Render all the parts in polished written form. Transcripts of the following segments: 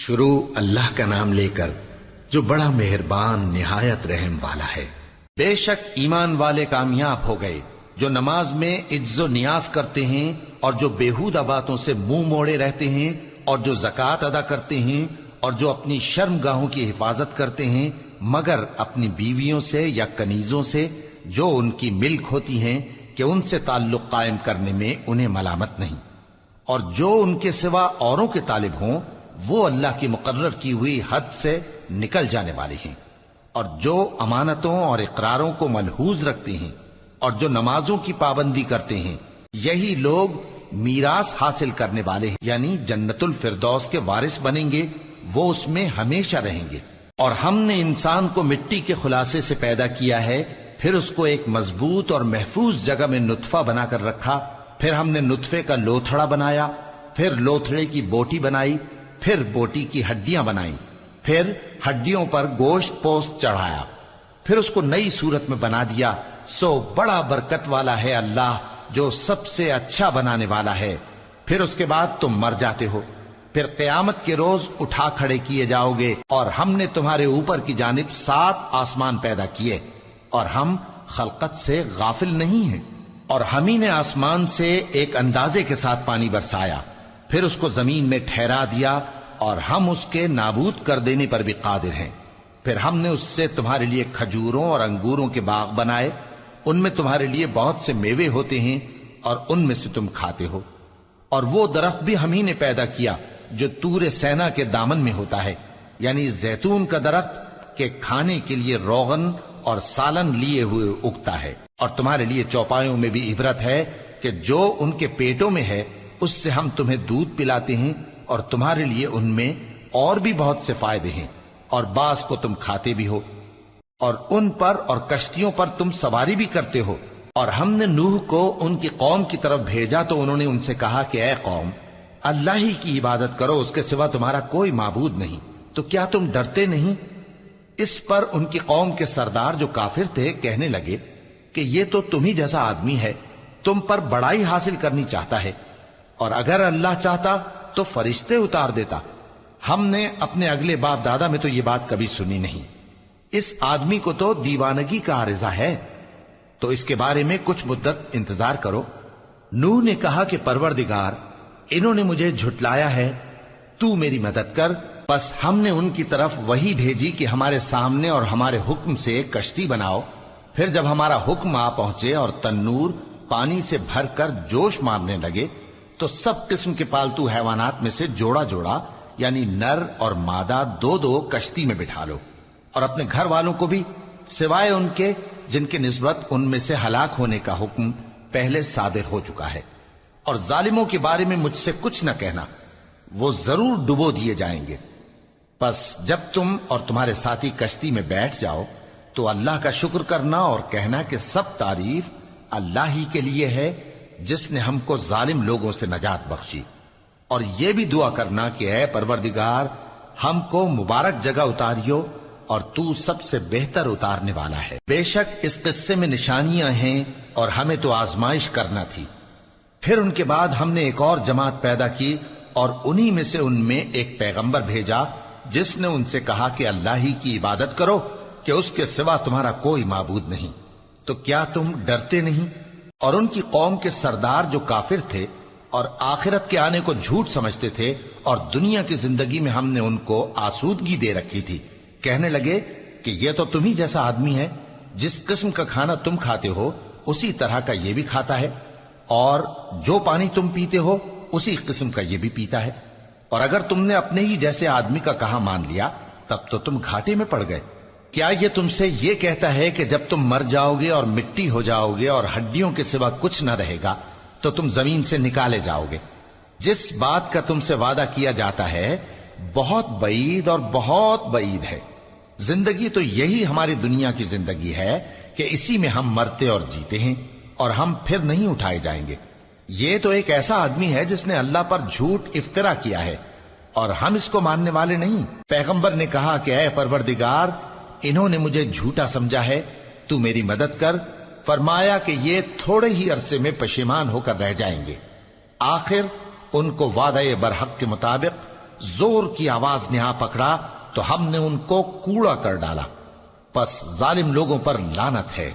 شروع اللہ کا نام لے کر جو بڑا مہربان نہایت رحم والا ہے۔ بے شک ایمان والے کامیاب ہو گئے جو نماز میں عجز و نیاز کرتے ہیں اور جو بیہودہ باتوں سے منہ موڑے رہتے ہیں اور جو زکوٰۃ ادا کرتے ہیں اور جو اپنی شرم گاہوں کی حفاظت کرتے ہیں مگر اپنی بیویوں سے یا کنیزوں سے جو ان کی ملک ہوتی ہیں کہ ان سے تعلق قائم کرنے میں انہیں ملامت نہیں، اور جو ان کے سوا اوروں کے طالب ہوں وہ اللہ کی مقرر کی ہوئی حد سے نکل جانے والے ہیں، اور جو امانتوں اور اقراروں کو ملحوظ رکھتے ہیں اور جو نمازوں کی پابندی کرتے ہیں یہی لوگ میراث حاصل کرنے والے ہیں، یعنی جنت الفردوس کے وارث بنیں گے، وہ اس میں ہمیشہ رہیں گے۔ اور ہم نے انسان کو مٹی کے خلاصے سے پیدا کیا ہے، پھر اس کو ایک مضبوط اور محفوظ جگہ میں نطفہ بنا کر رکھا، پھر ہم نے نطفے کا لوتھڑا بنایا، پھر لوتھڑے کی بوٹی بنائی، پھر بوٹی کی ہڈیاں بنائیں، پھر ہڈیوں پر گوشت پوست چڑھایا، پھر اس کو نئی صورت میں بنا دیا۔ سو بڑا برکت والا ہے اللہ جو سب سے اچھا بنانے والا ہے۔ پھر اس کے بعد تم مر جاتے ہو، پھر قیامت کے روز اٹھا کھڑے کیے جاؤ گے، اور ہم نے تمہارے اوپر کی جانب 7 آسمان پیدا کیے، اور ہم خلقت سے غافل نہیں ہیں۔ اور ہم ہی نے آسمان سے ایک اندازے کے ساتھ پانی برسایا، پھر اس کو زمین میں ٹھہرا دیا، اور ہم اس کے نابود کر دینے پر بھی قادر ہیں۔ پھر ہم نے اس سے تمہارے لیے کھجوروں اور انگوروں کے باغ بنائے، ان میں تمہارے لیے بہت سے میوے ہوتے ہیں اور ان میں سے تم کھاتے ہو۔ اور وہ درخت بھی ہم ہی نے پیدا کیا جو طور سینا کے دامن میں ہوتا ہے، یعنی زیتون کا درخت کہ کھانے کے لیے روغن اور سالن لیے ہوئے اگتا ہے۔ اور تمہارے لیے چوپایوں میں بھی عبرت ہے کہ جو ان کے پیٹوں میں ہے اس سے ہم تمہیں دودھ پلاتے ہیں، اور تمہارے لیے ان میں اور بھی بہت سے فائدے ہیں، اور بعض کو تم کھاتے بھی ہو، اور ان پر اور کشتیوں پر تم سواری بھی کرتے ہو۔ اور ہم نے نوح کو ان کی قوم کی طرف بھیجا تو انہوں نے ان سے کہا کہ اے قوم، اللہ ہی کی عبادت کرو، اس کے سوا تمہارا کوئی معبود نہیں، تو کیا تم ڈرتے نہیں؟ اس پر ان کی قوم کے سردار جو کافر تھے کہنے لگے کہ یہ تو تم ہی جیسا آدمی ہے، تم پر بڑائی حاصل کرنی چاہتا ہے، اور اگر اللہ چاہتا تو فرشتے اتار دیتا۔ ہم نے اپنے اگلے باپ دادا میں تو یہ بات کبھی سنی نہیں، اس آدمی کو تو دیوانگی کا عارضہ ہے، تو اس کے بارے میں کچھ مدت انتظار کرو۔ نوح نے کہا کہ پروردگار، انہوں نے مجھے جھٹلایا ہے، تو میری مدد کر۔ پس ہم نے ان کی طرف وحی بھیجی کہ ہمارے سامنے اور ہمارے حکم سے ایک کشتی بناؤ۔ پھر جب ہمارا حکم آ پہنچے اور تنور پانی سے بھر کر جوش مارنے لگے تو سب قسم کے پالتو حیوانات میں سے جوڑا جوڑا یعنی نر اور مادہ 2 کشتی میں بٹھا لو، اور اپنے گھر والوں کو بھی سوائے ان کے جن کے نسبت ان میں سے ہلاک ہونے کا حکم پہلے صادر ہو چکا ہے۔ اور ظالموں کے بارے میں مجھ سے کچھ نہ کہنا، وہ ضرور ڈبو دیے جائیں گے۔ پس جب تم اور تمہارے ساتھی کشتی میں بیٹھ جاؤ تو اللہ کا شکر کرنا اور کہنا کہ سب تعریف اللہ ہی کے لیے ہے جس نے ہم کو ظالم لوگوں سے نجات بخشی، اور یہ بھی دعا کرنا کہ اے پروردگار ہم کو مبارک جگہ اتاریو، اور تو سب سے بہتر اتارنے والا ہے۔ بے شک اس قصے میں نشانیاں ہیں اور ہمیں تو آزمائش کرنا تھی۔ پھر ان کے بعد ہم نے ایک اور جماعت پیدا کی، اور انہی میں سے ان میں ایک پیغمبر بھیجا جس نے ان سے کہا کہ اللہ ہی کی عبادت کرو کہ اس کے سوا تمہارا کوئی معبود نہیں، تو کیا تم ڈرتے نہیں؟ اور ان کی قوم کے سردار جو کافر تھے اور آخرت کے آنے کو جھوٹ سمجھتے تھے اور دنیا کی زندگی میں ہم نے ان کو آسودگی دے رکھی تھی، کہنے لگے کہ یہ تو تم ہی جیسا آدمی ہے، جس قسم کا کھانا تم کھاتے ہو اسی طرح کا یہ بھی کھاتا ہے، اور جو پانی تم پیتے ہو اسی قسم کا یہ بھی پیتا ہے، اور اگر تم نے اپنے ہی جیسے آدمی کا کہا مان لیا تب تو تم گھاٹے میں پڑ گئے۔ کیا یہ تم سے یہ کہتا ہے کہ جب تم مر جاؤ گے اور مٹی ہو جاؤ گے اور ہڈیوں کے سوا کچھ نہ رہے گا تو تم زمین سے نکالے جاؤ گے؟ جس بات کا تم سے وعدہ کیا جاتا ہے بہت بعید اور بہت بعید ہے۔ زندگی تو یہی ہماری دنیا کی زندگی ہے کہ اسی میں ہم مرتے اور جیتے ہیں، اور ہم پھر نہیں اٹھائے جائیں گے۔ یہ تو ایک ایسا آدمی ہے جس نے اللہ پر جھوٹ افطرا کیا ہے، اور ہم اس کو ماننے والے نہیں۔ پیغمبر نے کہا کہ اے پروردگار، انہوں نے مجھے جھوٹا سمجھا ہے، تو میری مدد کر۔ فرمایا کہ یہ تھوڑے ہی عرصے میں پشیمان ہو کر رہ جائیں گے، آخر ان کو وعدہ برحق کے مطابق زور کی آواز نے آ پکڑا تو ہم نے ان کو کوڑا کر ڈالا، پس ظالم لوگوں پر لعنت ہے۔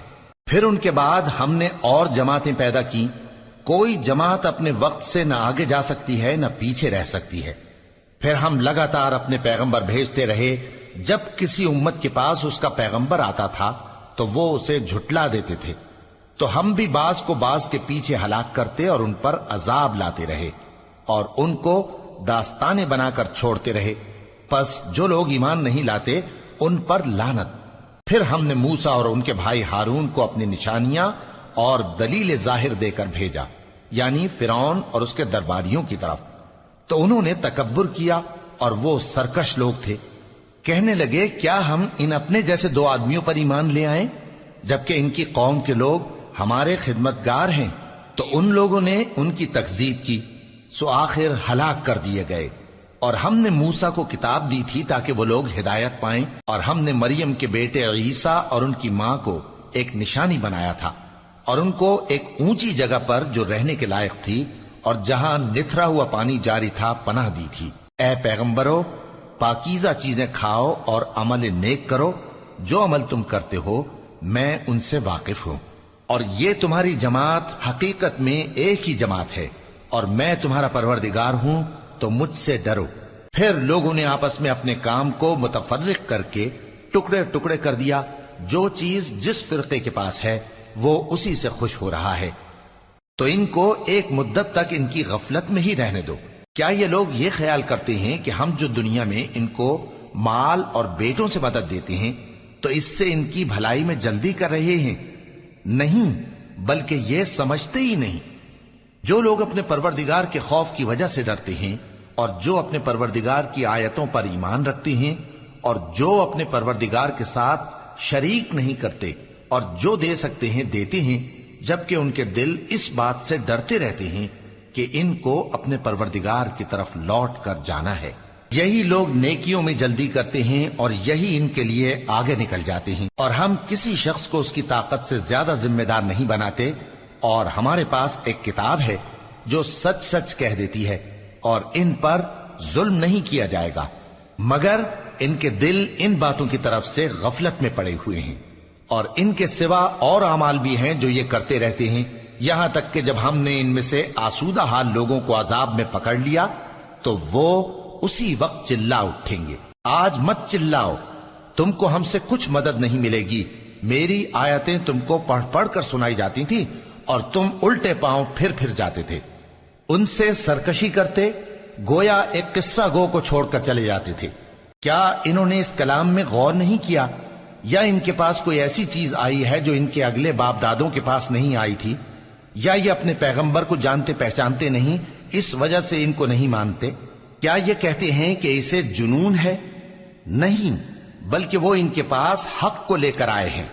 پھر ان کے بعد ہم نے اور جماعتیں پیدا کی، کوئی جماعت اپنے وقت سے نہ آگے جا سکتی ہے نہ پیچھے رہ سکتی ہے۔ پھر ہم لگاتار اپنے پیغمبر بھیجتے رہے، جب کسی امت کے پاس اس کا پیغمبر آتا تھا تو وہ اسے جھٹلا دیتے تھے، تو ہم بھی بعض کو بعض کے پیچھے ہلاک کرتے اور ان پر عذاب لاتے رہے اور ان کو داستانیں بنا کر چھوڑتے رہے۔ پس جو لوگ ایمان نہیں لاتے ان پر لعنت۔ پھر ہم نے موسیٰ اور ان کے بھائی ہارون کو اپنی نشانیاں اور دلیل ظاہر دے کر بھیجا، یعنی فرعون اور اس کے درباریوں کی طرف، تو انہوں نے تکبر کیا اور وہ سرکش لوگ تھے۔ کہنے لگے کیا ہم ان اپنے جیسے دو آدمیوں پر ایمان لے آئیں جبکہ ان کی قوم کے لوگ ہمارے خدمتگار ہیں؟ تو ان لوگوں نے ان کی تکذیب کی، سو آخر ہلاک کر دیے گئے۔ اور ہم نے موسیٰ کو کتاب دی تھی تاکہ وہ لوگ ہدایت پائیں، اور ہم نے مریم کے بیٹے عیسیٰ اور ان کی ماں کو ایک نشانی بنایا تھا اور ان کو ایک اونچی جگہ پر جو رہنے کے لائق تھی اور جہاں نتھرا ہوا پانی جاری تھا پناہ دی تھی۔ اے پیغمبرو، پاکیزہ چیزیں کھاؤ اور عمل نیک کرو، جو عمل تم کرتے ہو میں ان سے واقف ہوں، اور یہ تمہاری جماعت حقیقت میں ایک ہی جماعت ہے، اور میں تمہارا پروردگار ہوں تو مجھ سے ڈرو۔ پھر لوگوں نے آپس میں اپنے کام کو متفرق کر کے ٹکڑے ٹکڑے کر دیا، جو چیز جس فرقے کے پاس ہے وہ اسی سے خوش ہو رہا ہے، تو ان کو ایک مدت تک ان کی غفلت میں ہی رہنے دو۔ کیا یہ لوگ یہ خیال کرتے ہیں کہ ہم جو دنیا میں ان کو مال اور بیٹوں سے مدد دیتے ہیں تو اس سے ان کی بھلائی میں جلدی کر رہے ہیں؟ نہیں، بلکہ یہ سمجھتے ہی نہیں۔ جو لوگ اپنے پروردگار کے خوف کی وجہ سے ڈرتے ہیں اور جو اپنے پروردگار کی آیتوں پر ایمان رکھتے ہیں اور جو اپنے پروردگار کے ساتھ شریک نہیں کرتے اور جو دے سکتے ہیں دیتے ہیں، جبکہ ان کے دل اس بات سے ڈرتے رہتے ہیں کہ ان کو اپنے پروردگار کی طرف لوٹ کر جانا ہے، یہی لوگ نیکیوں میں جلدی کرتے ہیں اور یہی ان کے لیے آگے نکل جاتے ہیں۔ اور ہم کسی شخص کو اس کی طاقت سے زیادہ ذمہ دار نہیں بناتے، اور ہمارے پاس ایک کتاب ہے جو سچ سچ کہہ دیتی ہے، اور ان پر ظلم نہیں کیا جائے گا، مگر ان کے دل ان باتوں کی طرف سے غفلت میں پڑے ہوئے ہیں۔ اور ان کے سوا اور اعمال بھی ہیں جو یہ کرتے رہتے ہیں، یہاں تک کہ جب ہم نے ان میں سے آسودہ حال لوگوں کو عذاب میں پکڑ لیا تو وہ اسی وقت چلا اٹھیں گے۔ آج مت چلاؤ، تم کو ہم سے کچھ مدد نہیں ملے گی، میری آیتیں تم کو پڑھ پڑھ کر سنائی جاتی تھی اور تم الٹے پاؤں پھر جاتے تھے، ان سے سرکشی کرتے، گویا ایک قصہ گو کو چھوڑ کر چلے جاتے تھے۔ کیا انہوں نے اس کلام میں غور نہیں کیا، یا ان کے پاس کوئی ایسی چیز آئی ہے جو ان کے اگلے باپ دادوں کے پاس نہیں آئی تھی، یا یہ اپنے پیغمبر کو جانتے پہچانتے نہیں اس وجہ سے ان کو نہیں مانتے؟ کیا یہ کہتے ہیں کہ اسے جنون ہے؟ نہیں، بلکہ وہ ان کے پاس حق کو لے کر آئے ہیں،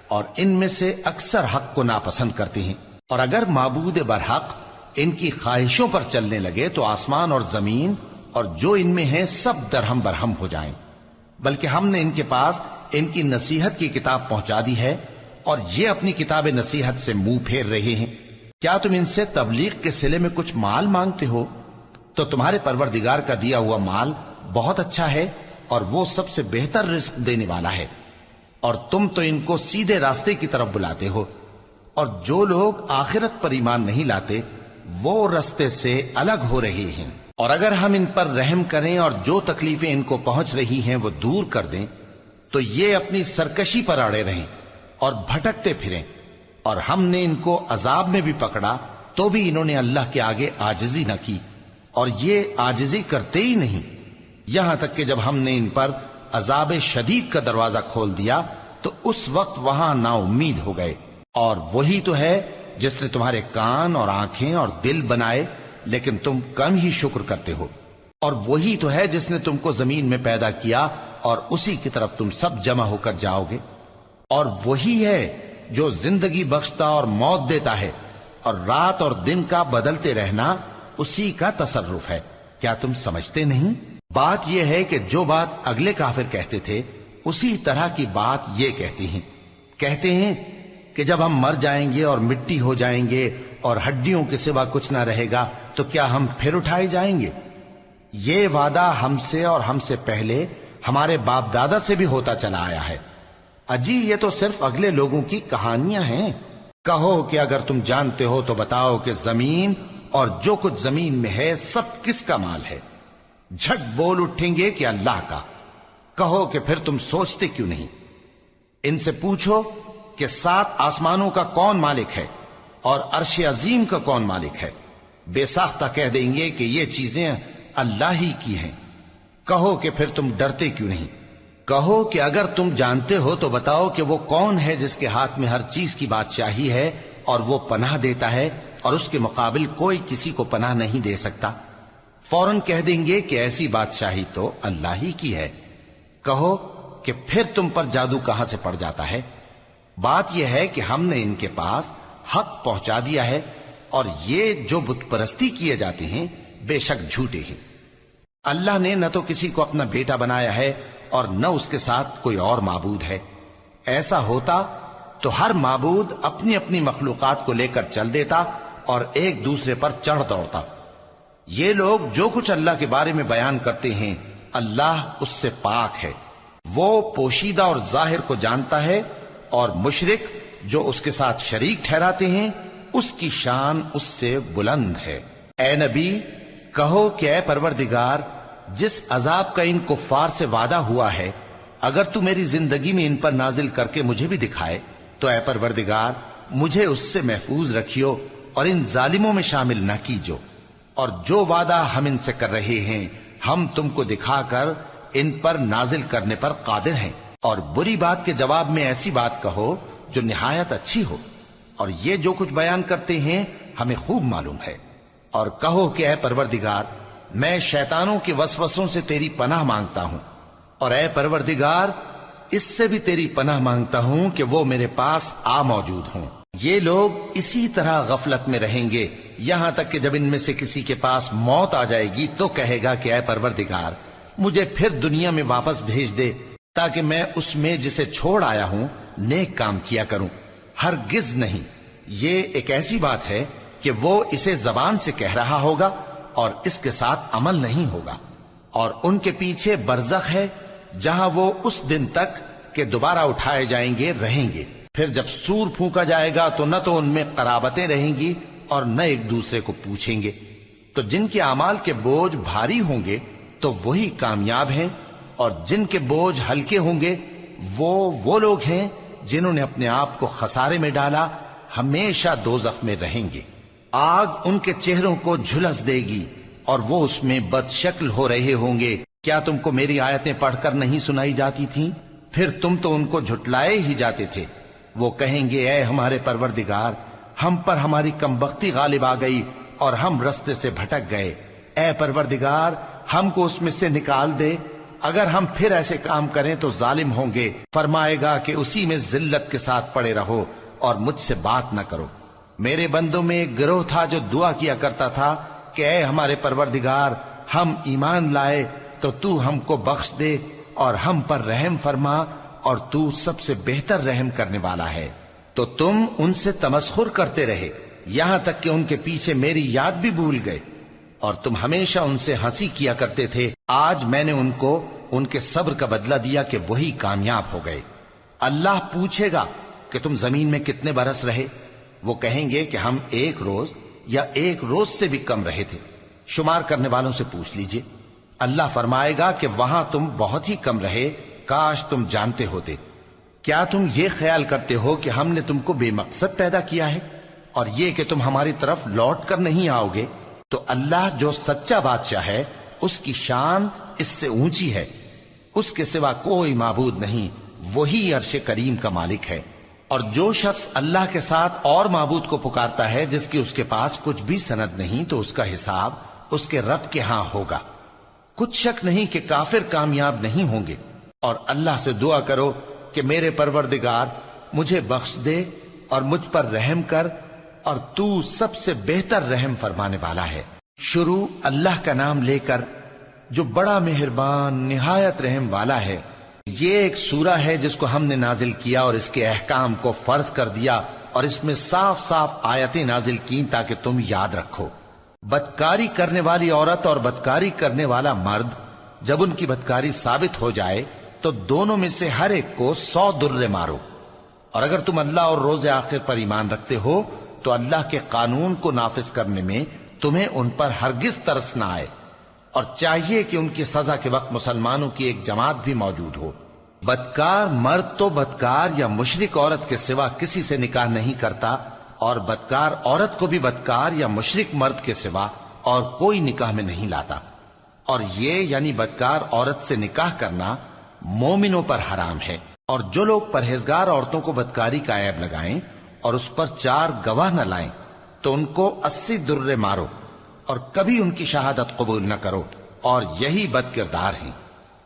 اور ان میں سے اکثر حق کو ناپسند کرتے ہیں۔ اور اگر معبود برحق ان کی خواہشوں پر چلنے لگے تو آسمان اور زمین اور جو ان میں ہیں سب درہم برہم ہو جائیں۔ بلکہ ہم نے ان کے پاس ان کی نصیحت کی کتاب پہنچا دی ہے، اور یہ اپنی کتاب نصیحت سے منہ پھیر رہے ہیں۔ کیا تم ان سے تبلیغ کے صلے میں کچھ مال مانگتے ہو؟ تو تمہارے پروردگار کا دیا ہوا مال بہت اچھا ہے، اور وہ سب سے بہتر رزق دینے والا ہے، اور تم تو ان کو سیدھے راستے کی طرف بلاتے ہو۔ اور جو لوگ آخرت پر ایمان نہیں لاتے وہ راستے سے الگ ہو رہے ہیں۔ اور اگر ہم ان پر رحم کریں اور جو تکلیفیں ان کو پہنچ رہی ہیں وہ دور کر دیں تو یہ اپنی سرکشی پر اڑے رہیں اور بھٹکتے پھریں، اور ہم نے ان کو عذاب میں بھی پکڑا تو بھی انہوں نے اللہ کے آگے عاجزی نہ کی، اور یہ عاجزی کرتے ہی نہیں، یہاں تک کہ جب ہم نے ان پر عذاب شدید کا دروازہ کھول دیا تو اس وقت وہاں نا امید ہو گئے۔ اور وہی تو ہے جس نے تمہارے کان اور آنکھیں اور دل بنائے، لیکن تم کم ہی شکر کرتے ہو۔ اور وہی تو ہے جس نے تم کو زمین میں پیدا کیا اور اسی کی طرف تم سب جمع ہو کر جاؤ گے۔ اور وہی ہے جو زندگی بخشتا اور موت دیتا ہے، اور رات اور دن کا بدلتے رہنا اسی کا تصرف ہے۔ کیا تم سمجھتے نہیں؟ بات یہ ہے کہ جو بات اگلے کافر کہتے تھے اسی طرح کی بات یہ کہتے ہیں کہ جب ہم مر جائیں گے اور مٹی ہو جائیں گے اور ہڈیوں کے سوا کچھ نہ رہے گا تو کیا ہم پھر اٹھائے جائیں گے؟ یہ وعدہ ہم سے اور ہم سے پہلے ہمارے باپ دادا سے بھی ہوتا چلا آیا ہے۔ اجی یہ تو صرف اگلے لوگوں کی کہانیاں ہیں۔ کہو کہ اگر تم جانتے ہو تو بتاؤ کہ زمین اور جو کچھ زمین میں ہے سب کس کا مال ہے؟ جھٹ بول اٹھیں گے کہ اللہ کا۔ کہو کہ پھر تم سوچتے کیوں نہیں؟ ان سے پوچھو کہ 7 آسمانوں کا کون مالک ہے اور عرش عظیم کا کون مالک ہے؟ بے ساختہ کہہ دیں گے کہ یہ چیزیں اللہ ہی کی ہیں۔ کہو کہ پھر تم ڈرتے کیوں نہیں؟ کہو کہ اگر تم جانتے ہو تو بتاؤ کہ وہ کون ہے جس کے ہاتھ میں ہر چیز کی بادشاہی ہے اور وہ پناہ دیتا ہے اور اس کے مقابل کوئی کسی کو پناہ نہیں دے سکتا؟ فوراً کہہ دیں گے کہ ایسی بادشاہی تو اللہ ہی کی ہے۔ کہو کہ پھر تم پر جادو کہاں سے پڑ جاتا ہے؟ بات یہ ہے کہ ہم نے ان کے پاس حق پہنچا دیا ہے اور یہ جو بت پرستی کیے جاتے ہیں بے شک جھوٹے ہیں۔ اللہ نے نہ تو کسی کو اپنا بیٹا بنایا ہے اور نہ اس کے ساتھ کوئی اور معبود ہے۔ ایسا ہوتا تو ہر معبود اپنی اپنی مخلوقات کو لے کر چل دیتا اور ایک دوسرے پر چڑھ دوڑتا۔ یہ لوگ جو کچھ اللہ کے بارے میں بیان کرتے ہیں اللہ اس سے پاک ہے، وہ پوشیدہ اور ظاہر کو جانتا ہے، اور مشرک جو اس کے ساتھ شریک ٹھہراتے ہیں اس کی شان اس سے بلند ہے۔ اے نبی کہو کہ اے پروردگار، جس عذاب کا ان کفار سے وعدہ ہوا ہے اگر تو میری زندگی میں ان پر نازل کر کے مجھے بھی دکھائے تو اے پروردگار مجھے اس سے محفوظ رکھیو اور ان ظالموں میں شامل نہ کیجو، اور جو وعدہ ہم ان سے کر رہے ہیں ہم تم کو دکھا کر ان پر نازل کرنے پر قادر ہیں۔ اور بری بات کے جواب میں ایسی بات کہو جو نہایت اچھی ہو، اور یہ جو کچھ بیان کرتے ہیں ہمیں خوب معلوم ہے۔ اور کہو کہ اے پروردگار میں شیطانوں کے وسوسوں سے تیری پناہ مانگتا ہوں، اور اے پروردگار اس سے بھی تیری پناہ مانگتا ہوں کہ وہ میرے پاس آ موجود ہوں۔ یہ لوگ اسی طرح غفلت میں رہیں گے یہاں تک کہ جب ان میں سے کسی کے پاس موت آ جائے گی تو کہے گا کہ اے پروردگار مجھے پھر دنیا میں واپس بھیج دے تاکہ میں اس میں جسے چھوڑ آیا ہوں نیک کام کیا کروں۔ ہرگز نہیں، یہ ایک ایسی بات ہے کہ وہ اسے زبان سے کہہ رہا ہوگا اور اس کے ساتھ عمل نہیں ہوگا، اور ان کے پیچھے برزخ ہے جہاں وہ اس دن تک کہ دوبارہ اٹھائے جائیں گے رہیں گے۔ پھر جب سور پھونکا جائے گا تو نہ تو ان میں قرابتیں رہیں گی اور نہ ایک دوسرے کو پوچھیں گے۔ تو جن کے اعمال کے بوجھ بھاری ہوں گے تو وہی کامیاب ہیں، اور جن کے بوجھ ہلکے ہوں گے وہ لوگ ہیں جنہوں نے اپنے آپ کو خسارے میں ڈالا، ہمیشہ دوزخ میں رہیں گے۔ آگ ان کے چہروں کو جھلس دے گی اور وہ اس میں بد شکل ہو رہے ہوں گے۔ کیا تم کو میری آیتیں پڑھ کر نہیں سنائی جاتی تھیں؟ پھر تم تو ان کو جھٹلائے ہی جاتے تھے۔ وہ کہیں گے اے ہمارے پروردگار ہم پر ہماری کمبختی غالب آ گئی اور ہم رستے سے بھٹک گئے، اے پروردگار ہم کو اس میں سے نکال دے، اگر ہم پھر ایسے کام کریں تو ظالم ہوں گے۔ فرمائے گا کہ اسی میں ذلت کے ساتھ پڑے رہو اور مجھ سے بات نہ کرو۔ میرے بندوں میں ایک گروہ تھا جو دعا کیا کرتا تھا کہ اے ہمارے پروردگار ہم ایمان لائے تو تو ہم کو بخش دے اور ہم پر رحم فرما، اور تو سب سے بہتر رحم کرنے والا ہے۔ تو تم ان سے تمسخر کرتے رہے یہاں تک کہ ان کے پیچھے میری یاد بھی بھول گئے، اور تم ہمیشہ ان سے ہنسی کیا کرتے تھے۔ آج میں نے ان کو ان کے صبر کا بدلہ دیا کہ وہی کامیاب ہو گئے۔ اللہ پوچھے گا کہ تم زمین میں کتنے برس رہے؟ وہ کہیں گے کہ ہم 1 روز یا 1 روز سے بھی کم رہے تھے، شمار کرنے والوں سے پوچھ لیجئے۔ اللہ فرمائے گا کہ وہاں تم بہت ہی کم رہے، کاش تم جانتے ہوتے۔ کیا تم یہ خیال کرتے ہو کہ ہم نے تم کو بے مقصد پیدا کیا ہے اور یہ کہ تم ہماری طرف لوٹ کر نہیں آؤ گے؟ تو اللہ جو سچا بادشاہ ہے اس کی شان اس سے اونچی ہے، اس کے سوا کوئی معبود نہیں، وہی عرش کریم کا مالک ہے۔ اور جو شخص اللہ کے ساتھ اور معبود کو پکارتا ہے جس کی اس کے پاس کچھ بھی سند نہیں تو اس کا حساب اس کے رب کے ہاں ہوگا۔ کچھ شک نہیں کہ کافر کامیاب نہیں ہوں گے، اور اللہ سے دعا کرو کہ میرے پروردگار مجھے بخش دے اور مجھ پر رحم کر، اور تو سب سے بہتر رحم فرمانے والا ہے۔ شروع اللہ کا نام لے کر جو بڑا مہربان نہایت رحم والا ہے۔ یہ ایک سورہ ہے جس کو ہم نے نازل کیا اور اس کے احکام کو فرض کر دیا، اور اس میں صاف صاف آیتیں نازل کی تاکہ تم یاد رکھو۔ بدکاری کرنے والی عورت اور بدکاری کرنے والا مرد جب ان کی بدکاری ثابت ہو جائے تو دونوں میں سے ہر ایک کو 100 درے مارو. اور اگر تم اللہ اور روز آخر پر ایمان رکھتے ہو تو اللہ کے قانون کو نافذ کرنے میں تمہیں ان پر ہرگز ترس نہ آئے، اور چاہیے کہ ان کی سزا کے وقت مسلمانوں کی ایک جماعت بھی موجود ہو. بدکار مرد تو بدکار یا مشرک عورت کے سوا کسی سے نکاح نہیں کرتا، اور بدکار عورت کو بھی بدکار یا مشرک مرد کے سوا اور کوئی نکاح میں نہیں لاتا. اور یہ یعنی بدکار عورت سے نکاح کرنا مومنوں پر حرام ہے. اور جو لوگ پرہیزگار عورتوں کو بدکاری کا عیب لگائیں اور اس پر 4 گواہ نہ لائیں تو ان کو 80 درے مارو، اور کبھی ان کی شہادت قبول نہ کرو، اور یہی بد کردار ہیں.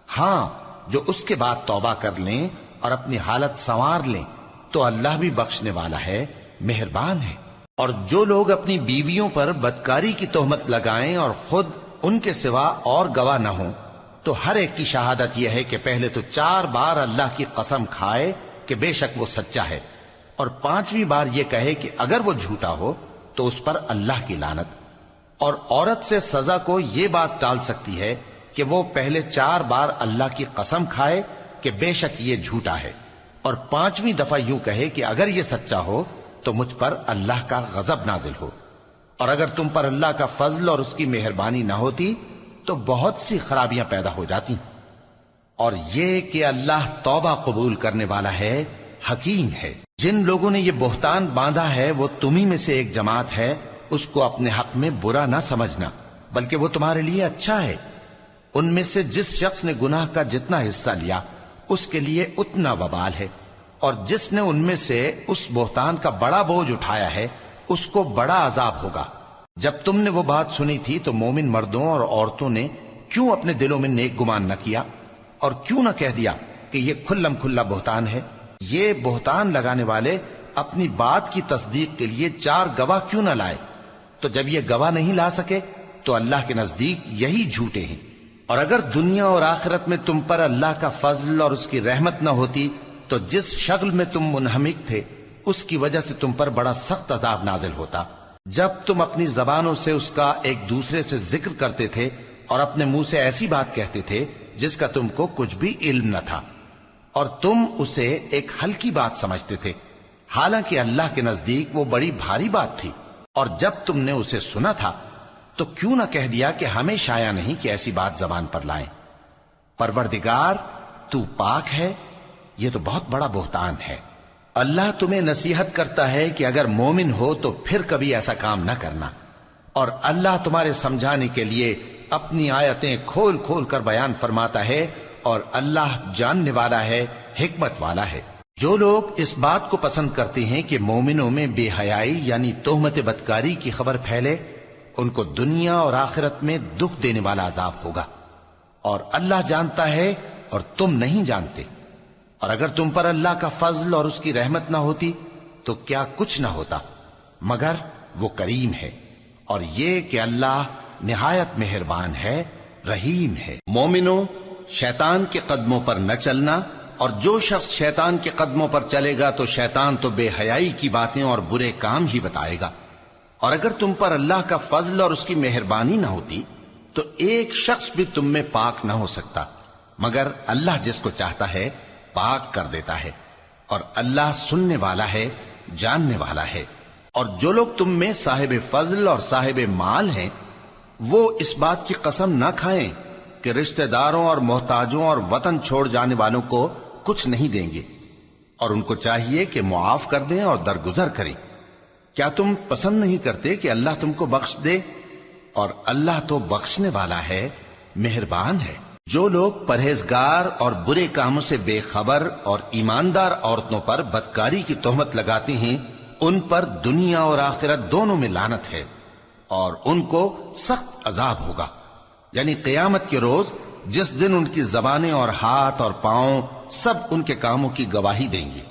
ہاں، جو اس کے بعد توبہ کر لیں اور اپنی حالت سنوار لیں تو اللہ بھی بخشنے والا ہے، مہربان ہے. اور جو لوگ اپنی بیویوں پر بدکاری کی تہمت لگائیں اور خود ان کے سوا اور گواہ نہ ہوں تو ہر ایک کی شہادت یہ ہے کہ پہلے تو 4 بار اللہ کی قسم کھائے کہ بے شک وہ سچا ہے، اور 5ویں بار یہ کہے کہ اگر وہ جھوٹا ہو تو اس پر اللہ کی لعنت. اور عورت سے سزا کو یہ بات ٹال سکتی ہے کہ وہ پہلے 4 بار اللہ کی قسم کھائے کہ بے شک یہ جھوٹا ہے، اور 5ویں دفعہ یوں کہے کہ اگر یہ سچا ہو تو مجھ پر اللہ کا غضب نازل ہو. اور اگر تم پر اللہ کا فضل اور اس کی مہربانی نہ ہوتی تو بہت سی خرابیاں پیدا ہو جاتی. اور یہ کہ اللہ توبہ قبول کرنے والا ہے، حکیم ہے. جن لوگوں نے یہ بہتان باندھا ہے وہ تمہیں میں سے ایک جماعت ہے، اس کو اپنے حق میں برا نہ سمجھنا، بلکہ وہ تمہارے لیے اچھا ہے. ان میں سے جس شخص نے گناہ کا جتنا حصہ لیا اس کے لیے اتنا وبال ہے، اور جس نے ان میں سے اس بہتان کا بڑا بوجھ اٹھایا ہے اس کو بڑا عذاب ہوگا. جب تم نے وہ بات سنی تھی تو مومن مردوں اور عورتوں نے کیوں اپنے دلوں میں نیک گمان نہ کیا، اور کیوں نہ کہہ دیا کہ یہ کھلم کھلا بہتان ہے؟ یہ بہتان لگانے والے اپنی بات کی تصدیق کے لیے 4 گواہ کیوں نہ لائے؟ تو جب یہ گواہ نہیں لا سکے تو اللہ کے نزدیک یہی جھوٹے ہیں. اور اگر دنیا اور آخرت میں تم پر اللہ کا فضل اور اس کی رحمت نہ ہوتی تو جس شغل میں تم منہمک تھے اس کی وجہ سے تم پر بڑا سخت عذاب نازل ہوتا. جب تم اپنی زبانوں سے اس کا ایک دوسرے سے ذکر کرتے تھے اور اپنے منہ سے ایسی بات کہتے تھے جس کا تم کو کچھ بھی علم نہ تھا، اور تم اسے ایک ہلکی بات سمجھتے تھے، حالانکہ اللہ کے نزدیک وہ بڑی بھاری بات تھی. اور جب تم نے اسے سنا تھا تو کیوں نہ کہہ دیا کہ ہمیں شایع نہیں کہ ایسی بات زبان پر لائیں؟ پروردگار تو پاک ہے، یہ تو بہت بڑا بہتان ہے. اللہ تمہیں نصیحت کرتا ہے کہ اگر مومن ہو تو پھر کبھی ایسا کام نہ کرنا، اور اللہ تمہارے سمجھانے کے لیے اپنی آیتیں کھول کھول کر بیان فرماتا ہے، اور اللہ جاننے والا ہے، حکمت والا ہے. جو لوگ اس بات کو پسند کرتے ہیں کہ مومنوں میں بے حیائی یعنی تہمت بدکاری کی خبر پھیلے، ان کو دنیا اور آخرت میں دکھ دینے والا عذاب ہوگا. اور اللہ جانتا ہے اور تم نہیں جانتے. اور اگر تم پر اللہ کا فضل اور اس کی رحمت نہ ہوتی تو کیا کچھ نہ ہوتا، مگر وہ کریم ہے. اور یہ کہ اللہ نہایت مہربان ہے، رحیم ہے. مومنوں، شیطان کے قدموں پر نہ چلنا، اور جو شخص شیطان کے قدموں پر چلے گا تو شیطان تو بے حیائی کی باتیں اور برے کام ہی بتائے گا. اور اگر تم پر اللہ کا فضل اور اس کی مہربانی نہ ہوتی تو ایک شخص بھی تم میں پاک نہ ہو سکتا، مگر اللہ جس کو چاہتا ہے پاک کر دیتا ہے. اور اللہ سننے والا ہے، جاننے والا ہے. اور جو لوگ تم میں صاحب فضل اور صاحب مال ہیں وہ اس بات کی قسم نہ کھائیں کہ رشتہ داروں اور محتاجوں اور وطن چھوڑ جانے والوں کو کچھ نہیں دیں گے، اور ان کو چاہیے کہ معاف کر دیں اور درگزر کریں. کیا تم پسند نہیں کرتے کہ اللہ تم کو بخش دے؟ اور اللہ تو بخشنے والا ہے، مہربان ہے. جو لوگ پرہیزگار اور برے کاموں سے بے خبر اور ایماندار عورتوں پر بدکاری کی تہمت لگاتے ہیں ان پر دنیا اور آخرت دونوں میں لعنت ہے، اور ان کو سخت عذاب ہوگا. یعنی قیامت کے روز جس دن ان کی زبانیں اور ہاتھ اور پاؤں سب ان کے کاموں کی گواہی دیں گے،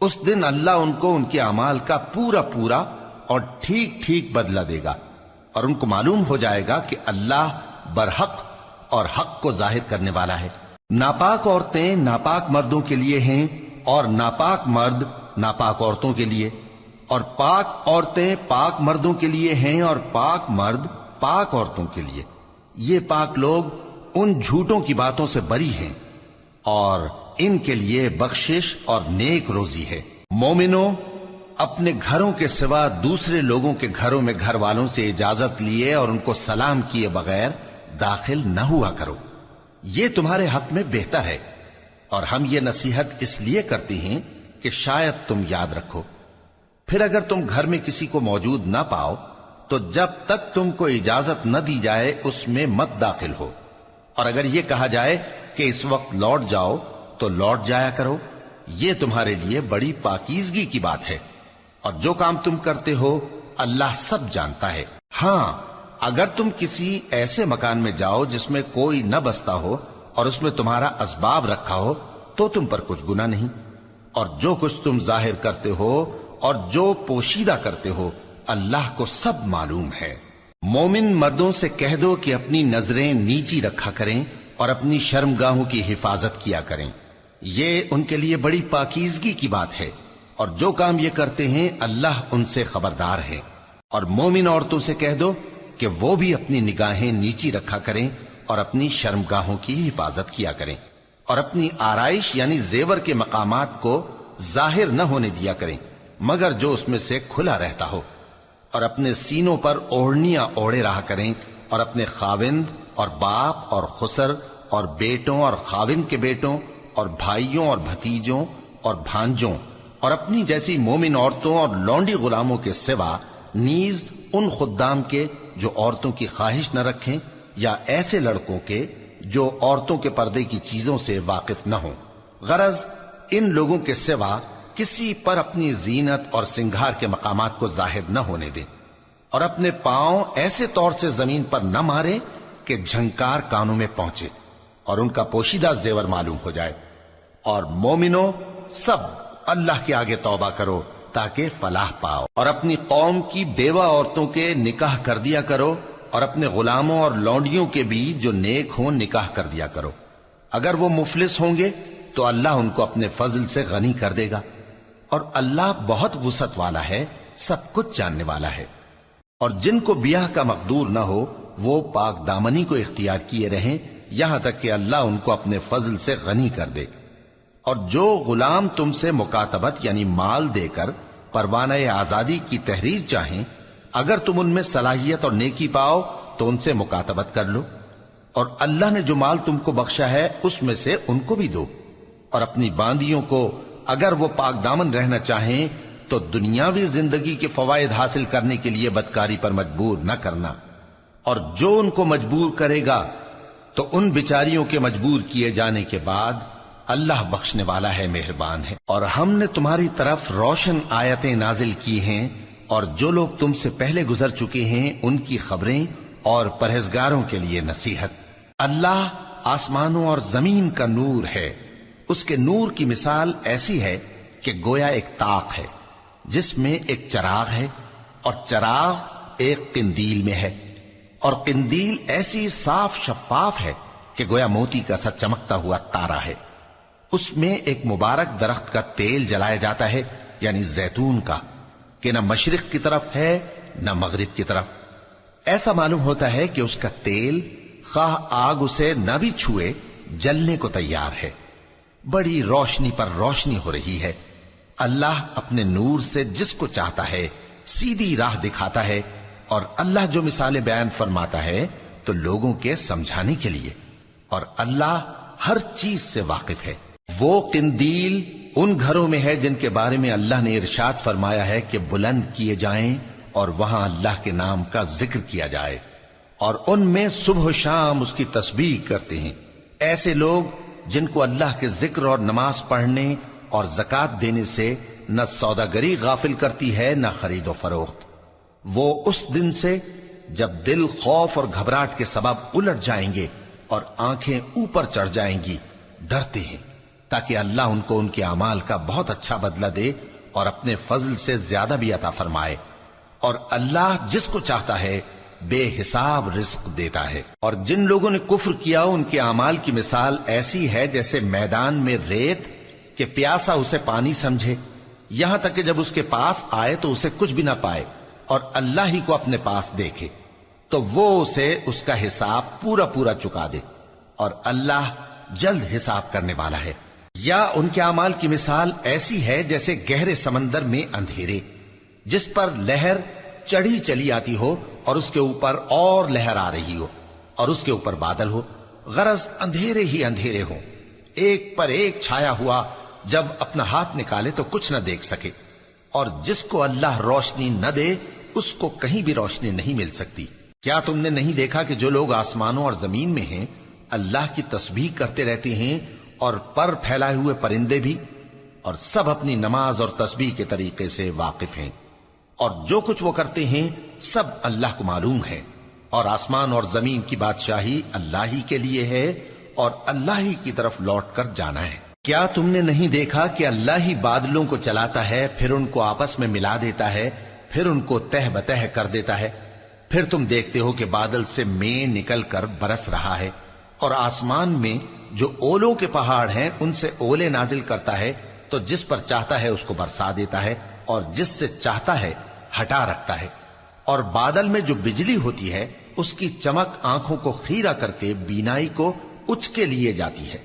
اس دن اللہ ان کو ان کے اعمال کا پورا پورا اور ٹھیک ٹھیک بدلہ دے گا، اور ان کو معلوم ہو جائے گا کہ اللہ برحق اور حق کو ظاہر کرنے والا ہے. ناپاک عورتیں ناپاک مردوں کے لیے ہیں، اور ناپاک مرد ناپاک عورتوں کے لیے، اور پاک عورتیں پاک مردوں کے لیے ہیں، اور پاک مرد پاک عورتوں کے لیے، یہ پاک لوگ ان جھوٹوں کی باتوں سے بری ہیں اور ان کے لیے بخشش اور نیک روزی ہے۔ مومنوں، اپنے گھروں کے سوا دوسرے لوگوں کے گھروں میں گھر والوں سے اجازت لیے اور ان کو سلام کیے بغیر داخل نہ ہوا کرو، یہ تمہارے حق میں بہتر ہے، اور ہم یہ نصیحت اس لیے کرتے ہیں کہ شاید تم یاد رکھو۔ پھر اگر تم گھر میں کسی کو موجود نہ پاؤ تو جب تک تم کو اجازت نہ دی جائے اس میں مت داخل ہو، اور اگر یہ کہا جائے کہ اس وقت لوٹ جاؤ تو لوٹ جایا کرو، یہ تمہارے لیے بڑی پاکیزگی کی بات ہے، اور جو کام تم کرتے ہو اللہ سب جانتا ہے۔ ہاں، اگر تم کسی ایسے مکان میں جاؤ جس میں کوئی نہ بستا ہو اور اس میں تمہارا اسباب رکھا ہو تو تم پر کچھ گناہ نہیں، اور جو کچھ تم ظاہر کرتے ہو اور جو پوشیدہ کرتے ہو اللہ کو سب معلوم ہے۔ مومن مردوں سے کہہ دو کہ اپنی نظریں نیچی رکھا کریں اور اپنی شرمگاہوں کی حفاظت کیا کریں، یہ ان کے لیے بڑی پاکیزگی کی بات ہے، اور جو کام یہ کرتے ہیں اللہ ان سے خبردار ہے۔ اور مومن عورتوں سے کہہ دو کہ وہ بھی اپنی نگاہیں نیچی رکھا کریں اور اپنی شرمگاہوں کی حفاظت کیا کریں، اور اپنی آرائش یعنی زیور کے مقامات کو ظاہر نہ ہونے دیا کریں مگر جو اس میں سے کھلا رہتا ہو، اور اپنے سینوں پر اوڑھنیاں اوڑھے رہا کریں، اور اپنے خاوند اور باپ اور خسر اور بیٹوں اور خاوند کے بیٹوں اور بھائیوں اور بھتیجوں اور بھانجوں اور اپنی جیسی مومن عورتوں اور لونڈی غلاموں کے سوا نیز ان خدام کے جو عورتوں کی خواہش نہ رکھیں، یا ایسے لڑکوں کے جو عورتوں کے پردے کی چیزوں سے واقف نہ ہوں۔ غرض ان لوگوں کے سوا کسی پر اپنی زینت اور سنگھار کے مقامات کو ظاہر نہ ہونے دیں، اور اپنے پاؤں ایسے طور سے زمین پر نہ مارے کہ جھنکار کانوں میں پہنچے اور ان کا پوشیدہ زیور معلوم ہو جائے۔ اور مومنوں، سب اللہ کے آگے توبہ کرو تاکہ فلاح پاؤ، اور اپنی قوم کی بیوہ عورتوں کے نکاح کر دیا کرو، اور اپنے غلاموں اور لونڈیوں کے بھی جو نیک ہوں نکاح کر دیا کرو۔ اگر وہ مفلس ہوں گے تو اللہ ان کو اپنے فضل سے غنی کر دے گا، اور اللہ بہت وسعت والا ہے، سب کچھ جاننے والا ہے۔ اور جن کو بیاہ کا مقدور نہ ہو وہ پاک دامنی کو اختیار کیے رہیں یہاں تک کہ اللہ ان کو اپنے فضل سے غنی کر دے۔ اور جو غلام تم سے مکاتبت یعنی مال دے کر پروانہ آزادی کی تحریر چاہیں، اگر تم ان میں صلاحیت اور نیکی پاؤ تو ان سے مکاتبت کر لو، اور اللہ نے جو مال تم کو بخشا ہے اس میں سے ان کو بھی دو۔ اور اپنی باندیوں کو اگر وہ پاک دامن رہنا چاہیں تو دنیاوی زندگی کے فوائد حاصل کرنے کے لیے بدکاری پر مجبور نہ کرنا، اور جو ان کو مجبور کرے گا تو ان بیچاریوں کے مجبور کیے جانے کے بعد اللہ بخشنے والا ہے، مہربان ہے۔ اور ہم نے تمہاری طرف روشن آیتیں نازل کی ہیں، اور جو لوگ تم سے پہلے گزر چکے ہیں ان کی خبریں اور پرہیزگاروں کے لیے نصیحت۔ اللہ آسمانوں اور زمین کا نور ہے، اس کے نور کی مثال ایسی ہے کہ گویا ایک طاق ہے جس میں ایک چراغ ہے، اور چراغ ایک قندیل میں ہے، اور قندیل ایسی صاف شفاف ہے کہ گویا موتی کا سا چمکتا ہوا تارا ہے۔ اس میں ایک مبارک درخت کا تیل جلایا جاتا ہے یعنی زیتون کا، کہ نہ مشرق کی طرف ہے نہ مغرب کی طرف۔ ایسا معلوم ہوتا ہے کہ اس کا تیل خواہ آگ اسے نہ بھی چھوئے جلنے کو تیار ہے، بڑی روشنی پر روشنی ہو رہی ہے۔ اللہ اپنے نور سے جس کو چاہتا ہے سیدھی راہ دکھاتا ہے، اور اللہ جو مثالیں بیان فرماتا ہے تو لوگوں کے سمجھانے کے لیے، اور اللہ ہر چیز سے واقف ہے۔ وہ قندیل ان گھروں میں ہے جن کے بارے میں اللہ نے ارشاد فرمایا ہے کہ بلند کیے جائیں اور وہاں اللہ کے نام کا ذکر کیا جائے، اور ان میں صبح و شام اس کی تسبیح کرتے ہیں۔ ایسے لوگ جن کو اللہ کے ذکر اور نماز پڑھنے اور زکوٰۃ دینے سے نہ سوداگری غافل کرتی ہے نہ خرید و فروخت، وہ اس دن سے جب دل خوف اور گھبراہٹ کے سبب الٹ جائیں گے اور آنکھیں اوپر چڑھ جائیں گی ڈرتے ہیں، تاکہ اللہ ان کو ان کے اعمال کا بہت اچھا بدلہ دے اور اپنے فضل سے زیادہ بھی عطا فرمائے۔ اور اللہ جس کو چاہتا ہے بے حساب رزق دیتا ہے۔ اور جن لوگوں نے کفر کیا ان کے اعمال کی مثال ایسی ہے جیسے میدان میں ریت کہ پیاسا اسے پانی سمجھے، یہاں تک کہ جب اس کے پاس آئے تو اسے کچھ بھی نہ پائے اور اللہ ہی کو اپنے پاس دیکھے۔ تو وہ اسے اس کا حساب پورا پورا چکا دے، اور اللہ جلد حساب کرنے والا ہے۔ یا ان کے اعمال کی مثال ایسی ہے جیسے گہرے سمندر میں اندھیرے، جس پر لہر چڑھی چلی آتی ہو اور اس کے اوپر اور لہر آ رہی ہو اور اس کے اوپر بادل ہو، غرض اندھیرے ہی اندھیرے ہوں، ایک پر ایک چھایا ہوا، جب اپنا ہاتھ نکالے تو کچھ نہ دیکھ سکے، اور جس کو اللہ روشنی نہ دے اس کو کہیں بھی روشنی نہیں مل سکتی۔ کیا تم نے نہیں دیکھا کہ جو لوگ آسمانوں اور زمین میں ہیں اللہ کی تسبیح کرتے رہتے ہیں، اور پر پھیلائے ہوئے پرندے بھی، اور سب اپنی نماز اور تسبیح کے طریقے سے واقف ہیں، اور جو کچھ وہ کرتے ہیں سب اللہ کو معلوم ہے، اور آسمان اور زمین کی بادشاہی اللہ ہی کے لیے ہے، اور اللہ ہی کی طرف لوٹ کر جانا ہے۔ کیا تم نے نہیں دیکھا کہ اللہ ہی بادلوں کو چلاتا ہے، پھر ان کو آپس میں ملا دیتا ہے، پھر ان کو تہ بتہ کر دیتا ہے، پھر تم دیکھتے ہو کہ بادل سے مے نکل کر برس رہا ہے، اور آسمان میں جو اولوں کے پہاڑ ہیں ان سے اولے نازل کرتا ہے، تو جس پر چاہتا ہے اس کو برسا دیتا ہے، اور جس سے چاہتا ہے ہٹا رکھتا ہے، اور بادل میں جو بجلی ہوتی ہے اس کی چمک آنکھوں کو خیرہ کر کے بینائی کو اچکے لیے جاتی ہے۔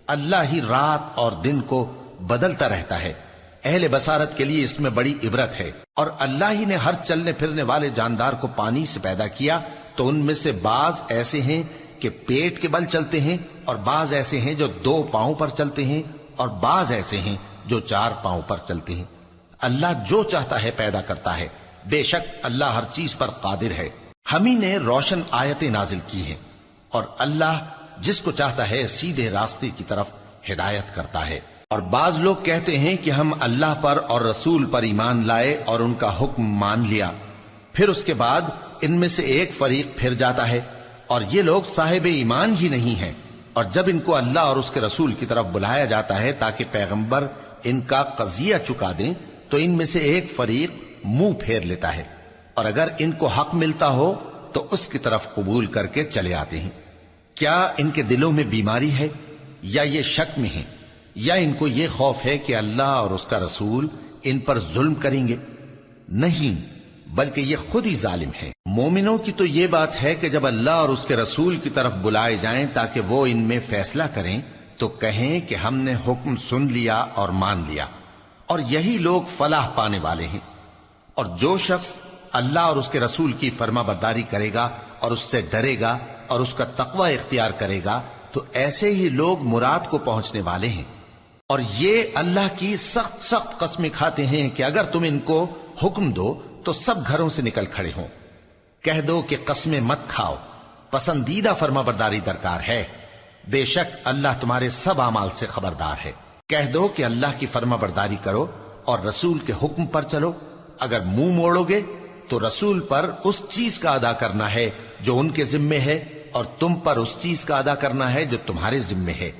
اللہ ہی رات اور دن کو بدلتا رہتا ہے، اہل بصارت کے لیے اس میں بڑی عبرت ہے۔ اور اللہ ہی نے ہر چلنے پھرنے والے جاندار کو پانی سے پیدا کیا، تو ان میں سے بعض ایسے ہیں کہ پیٹ کے بل چلتے ہیں، اور بعض ایسے ہیں جو 2 پاؤں پر چلتے ہیں، اور بعض ایسے ہیں جو 4 پاؤں پر چلتے ہیں۔ اللہ جو چاہتا ہے پیدا کرتا ہے، بے شک اللہ ہر چیز پر قادر ہے۔ ہم ہی نے روشن آیتیں نازل کی ہیں، اور اللہ جس کو چاہتا ہے سیدھے راستے کی طرف ہدایت کرتا ہے۔ اور بعض لوگ کہتے ہیں کہ ہم اللہ پر اور رسول پر ایمان لائے اور ان کا حکم مان لیا، پھر اس کے بعد ان میں سے ایک فریق پھر جاتا ہے، اور یہ لوگ صاحب ایمان ہی نہیں ہیں، اور جب ان کو اللہ اور اس کے رسول کی طرف بلایا جاتا ہے تاکہ پیغمبر ان کا قضیہ چکا دیں، تو ان میں سے ایک فریق منہ پھیر لیتا ہے، اور اگر ان کو حق ملتا ہو تو اس کی طرف قبول کر کے چلے آتے ہیں۔ کیا ان کے دلوں میں بیماری ہے، یا یہ شک میں ہیں، یا ان کو یہ خوف ہے کہ اللہ اور اس کا رسول ان پر ظلم کریں گے؟ نہیں، بلکہ یہ خود ہی ظالم ہیں۔ مومنوں کی تو یہ بات ہے کہ جب اللہ اور اس کے رسول کی طرف بلائے جائیں تاکہ وہ ان میں فیصلہ کریں، تو کہیں کہ ہم نے حکم سن لیا اور مان لیا، اور یہی لوگ فلاح پانے والے ہیں۔ اور جو شخص اللہ اور اس کے رسول کی فرما برداری کرے گا اور اس سے ڈرے گا اور اس کا تقوی اختیار کرے گا، تو ایسے ہی لوگ مراد کو پہنچنے والے ہیں۔ اور یہ اللہ کی سخت سخت قسمیں کھاتے ہیں کہ اگر تم ان کو حکم دو تو سب گھروں سے نکل کھڑے ہوں۔ کہہ دو کہ قسمیں مت کھاؤ، پسندیدہ فرما برداری درکار ہے، بے شک اللہ تمہارے سب اعمال سے خبردار ہے۔ کہہ دو کہ اللہ کی فرما برداری کرو اور رسول کے حکم پر چلو، اگر منہ موڑو گے تو رسول پر اس چیز کا ادا کرنا ہے جو ان کے ذمے ہے، اور تم پر اس چیز کا ادا کرنا ہے جو تمہارے ذمے ہے،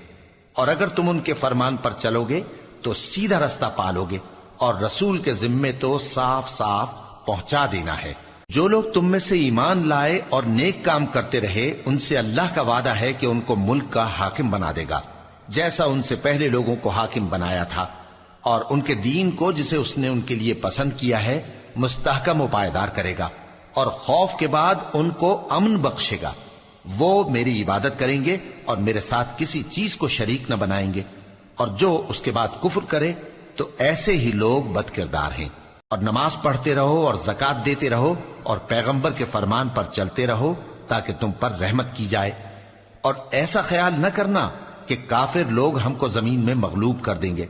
اور اگر تم ان کے فرمان پر چلو گے تو سیدھا رستہ پالو گے، اور رسول کے ذمے تو صاف صاف پہنچا دینا ہے۔ جو لوگ تم میں سے ایمان لائے اور نیک کام کرتے رہے، ان سے اللہ کا وعدہ ہے کہ ان کو ملک کا حاکم بنا دے گا، جیسا ان سے پہلے لوگوں کو حاکم بنایا تھا، اور ان کے دین کو جسے اس نے ان کے لیے پسند کیا ہے مستحکم و پائیدار کرے گا، اور خوف کے بعد ان کو امن بخشے گا۔ وہ میری عبادت کریں گے اور میرے ساتھ کسی چیز کو شریک نہ بنائیں گے، اور جو اس کے بعد کفر کرے تو ایسے ہی لوگ بد کردار ہیں۔ اور نماز پڑھتے رہو اور زکوٰۃ دیتے رہو اور پیغمبر کے فرمان پر چلتے رہو تاکہ تم پر رحمت کی جائے، اور ایسا خیال نہ کرنا کہ کافر لوگ ہم کو زمین میں مغلوب کر دیں گے،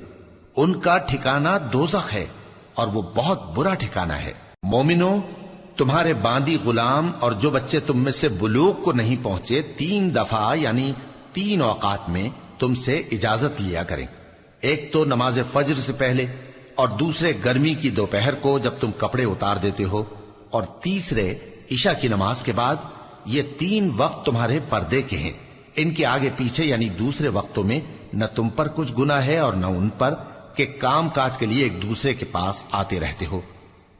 ان کا ٹھکانہ دوزخ ہے اور وہ بہت برا ٹھکانہ ہے۔ مومنوں، تمہارے باندی غلام اور جو بچے تم میں سے بلوغ کو نہیں پہنچے 3 دفعہ یعنی 3 اوقات میں تم سے اجازت لیا کریں، ایک تو نماز فجر سے پہلے، اور دوسرے گرمی کی دوپہر کو جب تم کپڑے اتار دیتے ہو، اور تیسرے عشاء کی نماز کے بعد۔ یہ 3 وقت تمہارے پردے کے ہیں، ان کے آگے پیچھے یعنی دوسرے وقتوں میں نہ تم پر کچھ گناہ ہے اور نہ ان پر، کہ کام کاج کے لیے ایک دوسرے کے پاس آتے رہتے ہو۔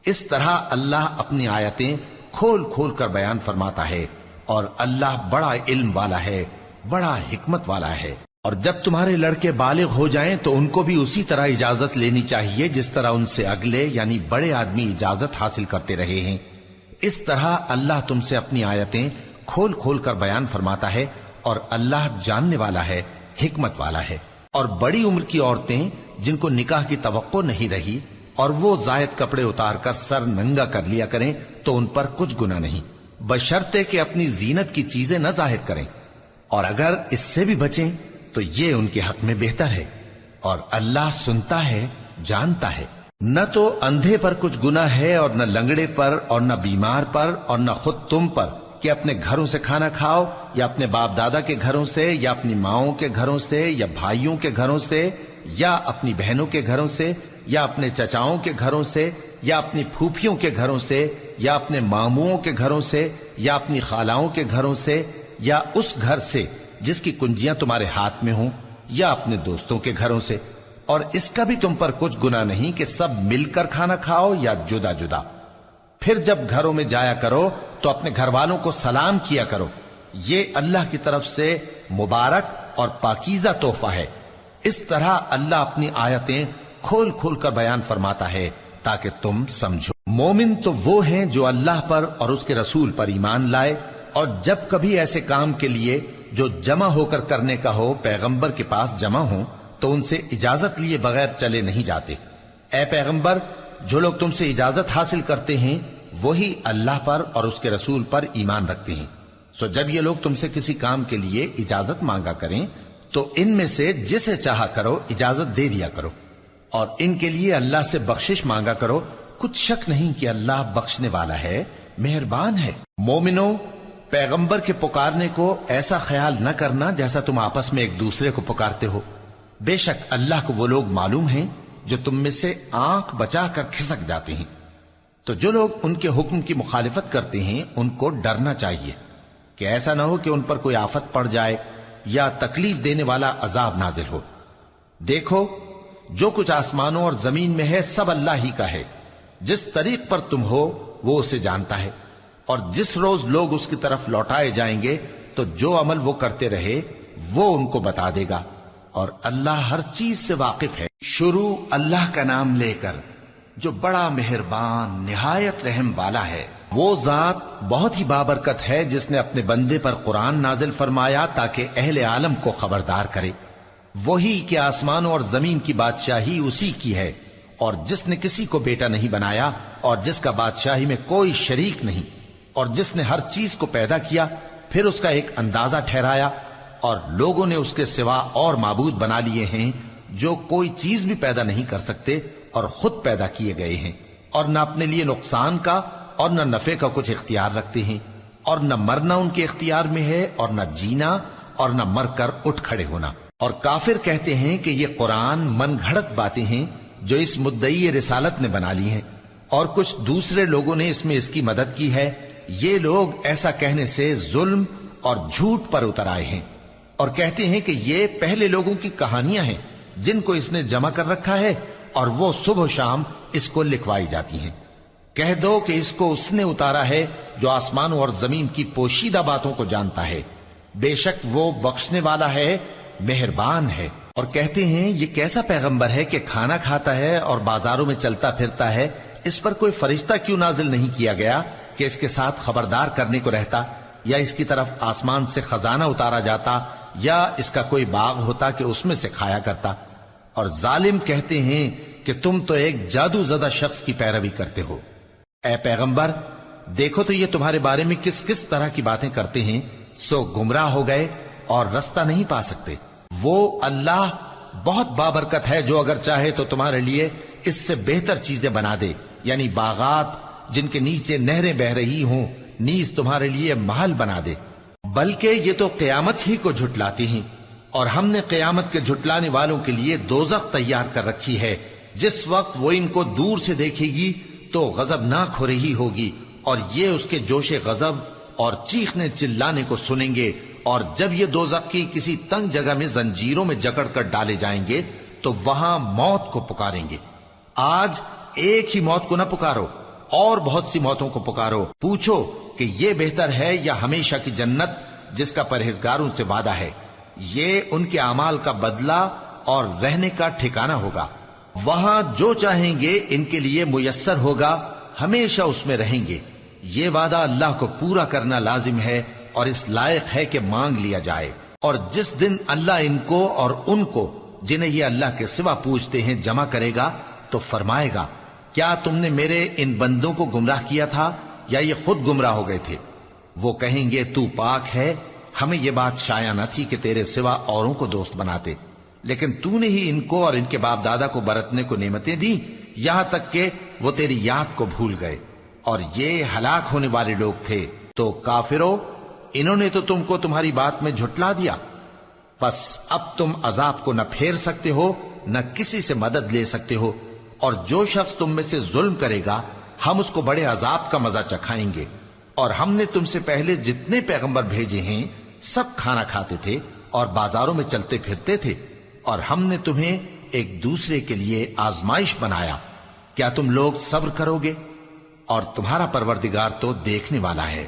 اس طرح اللہ اپنی آیتیں کھول کھول کر بیان فرماتا ہے، اور اللہ بڑا علم والا ہے، بڑا حکمت والا ہے۔ اور جب تمہارے لڑکے بالغ ہو جائیں تو ان کو بھی اسی طرح اجازت لینی چاہیے جس طرح ان سے اگلے یعنی بڑے آدمی اجازت حاصل کرتے رہے ہیں۔ اس طرح اللہ تم سے اپنی آیتیں کھول کھول کر بیان فرماتا ہے، اور اللہ جاننے والا ہے، حکمت والا ہے۔ اور بڑی عمر کی عورتیں جن کو نکاح کی توقع نہیں رہی اور وہ زائد کپڑے اتار کر سر ننگا کر لیا کریں تو ان پر کچھ گناہ نہیں، بشرطے کہ اپنی زینت کی چیزیں نہ ظاہر کریں، اور اگر اس سے بھی بچیں تو یہ ان کے حق میں بہتر ہے، اور اللہ سنتا ہے، جانتا ہے۔ نہ تو اندھے پر کچھ گناہ ہے، اور نہ لنگڑے پر، اور نہ بیمار پر، اور نہ خود تم پر کہ اپنے گھروں سے کھانا کھاؤ، یا اپنے باپ دادا کے گھروں سے، یا اپنی ماؤں کے گھروں سے، یا بھائیوں کے گھروں سے، یا اپنی بہنوں کے گھروں سے، یا اپنے چچاؤں کے گھروں سے، یا اپنی پھوپھیوں کے گھروں سے، یا اپنے ماموؤں کے گھروں سے، یا اپنی خالاؤں کے گھروں سے، یا اس گھر سے جس کی کنجیاں تمہارے ہاتھ میں ہوں، یا اپنے دوستوں کے گھروں سے۔ اور اس کا بھی تم پر کچھ گناہ نہیں کہ سب مل کر کھانا کھاؤ یا جدا جدا۔ پھر جب گھروں میں جایا کرو تو اپنے گھر والوں کو سلام کیا کرو، یہ اللہ کی طرف سے مبارک اور پاکیزہ تحفہ ہے۔ اس طرح اللہ اپنی آیتیں کھول کھول کر بیان فرماتا ہے تاکہ تم سمجھو۔ مومن تو وہ ہیں جو اللہ پر اور اس کے رسول پر ایمان لائے، اور جب کبھی ایسے کام کے لیے جو جمع ہو کر کرنے کا ہو پیغمبر کے پاس جمع ہوں تو ان سے اجازت لیے بغیر چلے نہیں جاتے۔ اے پیغمبر، جو لوگ تم سے اجازت حاصل کرتے ہیں وہی اللہ پر اور اس کے رسول پر ایمان رکھتے ہیں، سو جب یہ لوگ تم سے کسی کام کے لیے اجازت مانگا کریں تو ان میں سے جسے چاہا کرو اجازت دے دیا کرو، اور ان کے لیے اللہ سے بخشش مانگا کرو، کچھ شک نہیں کہ اللہ بخشنے والا ہے، مہربان ہے۔ مومنو، پیغمبر کے پکارنے کو ایسا خیال نہ کرنا جیسا تم آپس میں ایک دوسرے کو پکارتے ہو، بے شک اللہ کو وہ لوگ معلوم ہیں جو تم میں سے آنکھ بچا کر کھسک جاتے ہیں۔ تو جو لوگ ان کے حکم کی مخالفت کرتے ہیں ان کو ڈرنا چاہیے کہ ایسا نہ ہو کہ ان پر کوئی آفت پڑ جائے یا تکلیف دینے والا عذاب نازل ہو۔ دیکھو، جو کچھ آسمانوں اور زمین میں ہے سب اللہ ہی کا ہے، جس طریق پر تم ہو وہ اسے جانتا ہے، اور جس روز لوگ اس کی طرف لوٹائے جائیں گے تو جو عمل وہ کرتے رہے وہ ان کو بتا دے گا، اور اللہ ہر چیز سے واقف ہے۔ شروع اللہ کا نام لے کر جو بڑا مہربان نہایت رحم والا ہے۔ وہ ذات بہت ہی بابرکت ہے جس نے اپنے بندے پر قرآن نازل فرمایا تاکہ اہل عالم کو خبردار کرے۔ وہی کہ آسمانوں اور زمین کی بادشاہی اسی کی ہے، اور جس نے کسی کو بیٹا نہیں بنایا اور جس کا بادشاہی میں کوئی شریک نہیں، اور جس نے ہر چیز کو پیدا کیا پھر اس کا ایک اندازہ ٹھہرایا، اور لوگوں نے اس کے سوا اور معبود بنا لیے ہیں جو کوئی چیز بھی پیدا نہیں کر سکتے اور خود پیدا کیے گئے ہیں، اور نہ اپنے لیے نقصان کا اور نہ نفع کا کچھ اختیار رکھتے ہیں، اور نہ مرنا ان کے اختیار میں ہے اور نہ جینا اور نہ مر کر اٹھ کھڑے ہونا۔ اور کافر کہتے ہیں کہ یہ قرآن من گھڑت باتیں ہیں جو اس مدعی رسالت نے بنا لی ہیں، اور کچھ دوسرے لوگوں نے اس میں اس کی مدد کی ہے۔ یہ لوگ ایسا کہنے سے ظلم اور جھوٹ پر اتر آئے ہیں، اور کہتے ہیں کہ یہ پہلے لوگوں کی کہانیاں ہیں جن کو اس نے جمع کر رکھا ہے اور وہ صبح و شام اس کو لکھوائی جاتی ہیں۔ کہہ دو کہ اس کو اس نے اتارا ہے جو آسمانوں اور زمین کی پوشیدہ باتوں کو جانتا ہے، بے شک وہ بخشنے والا ہے، مہربان ہے۔ اور کہتے ہیں یہ کیسا پیغمبر ہے کہ کھانا کھاتا ہے اور بازاروں میں چلتا پھرتا ہے، اس پر کوئی فرشتہ کیوں نازل نہیں کیا گیا کہ اس کے ساتھ خبردار کرنے کو رہتا، یا اس کی طرف آسمان سے خزانہ اتارا جاتا، یا اس کا کوئی باغ ہوتا کہ اس میں سے کھایا کرتا۔ اور ظالم کہتے ہیں کہ تم تو ایک جادو زدہ شخص کی پیروی کرتے ہو۔ اے پیغمبر، دیکھو تو یہ تمہارے بارے میں کس کس طرح کی باتیں کرتے ہیں، سو گمراہ ہو گئے اور رستہ نہیں پا سکتے۔ وہ اللہ بہت بابرکت ہے جو اگر چاہے تو تمہارے لیے اس سے بہتر چیزیں بنا دے، یعنی باغات جن کے نیچے نہریں بہ رہی ہوں، نیز تمہارے لیے محل بنا دے۔ بلکہ یہ تو قیامت ہی کو جھٹلاتی ہیں، اور ہم نے قیامت کے جھٹلانے والوں کے لیے دوزخ تیار کر رکھی ہے، جس وقت وہ ان کو دور سے دیکھے گی تو غضبناک ہو رہی ہوگی، اور یہ اس کے جوش غضب اور چیخنے چلانے کو سنیں گے، اور جب یہ دوزخ کی کسی تنگ جگہ میں زنجیروں میں جکڑ کر ڈالے جائیں گے تو وہاں موت کو پکاریں گے۔ آج ایک ہی موت کو نہ پکارو، اور بہت سی موتوں کو پکارو، پوچھو کہ یہ بہتر ہے یا ہمیشہ کی جنت جس کا پرہیزگاروں سے وعدہ ہے، یہ ان کے اعمال کا بدلہ اور رہنے کا ٹھکانہ ہوگا، وہاں جو چاہیں گے ان کے لیے میسر ہوگا، ہمیشہ اس میں رہیں گے، یہ وعدہ اللہ کو پورا کرنا لازم ہے اور اس لائق ہے کہ مانگ لیا جائے۔ اور جس دن اللہ ان کو اور ان کو جنہیں یہ اللہ کے سوا پوجتے ہیں جمع کرے گا تو فرمائے گا، کیا تم نے میرے ان بندوں کو گمراہ کیا تھا یا یہ خود گمراہ ہو گئے تھے؟ وہ کہیں گے تو پاک ہے، ہمیں یہ بات شایع نہ تھی کہ تیرے سوا اوروں کو دوست بناتے، لیکن تو نے ہی ان کو اور ان کے باپ دادا کو برتنے کو نعمتیں دی، یہاں تک کہ وہ تیری یاد کو بھول گئے، اور یہ ہلاک ہونے والے لوگ تھے۔ تو کافرو، انہوں نے تو تم کو تمہاری بات میں جھٹلا دیا، بس اب تم عذاب کو نہ پھیر سکتے ہو نہ کسی سے مدد لے سکتے ہو، اور جو شخص تم میں سے ظلم کرے گا ہم اس کو بڑے عذاب کا مزہ چکھائیں گے۔ اور ہم نے تم سے پہلے جتنے پیغمبر بھیجے ہیں سب کھانا کھاتے تھے اور بازاروں میں چلتے پھرتے تھے، اور ہم نے تمہیں ایک دوسرے کے لیے آزمائش بنایا، کیا تم لوگ صبر کرو گے؟ اور تمہارا پروردگار تو دیکھنے والا ہے۔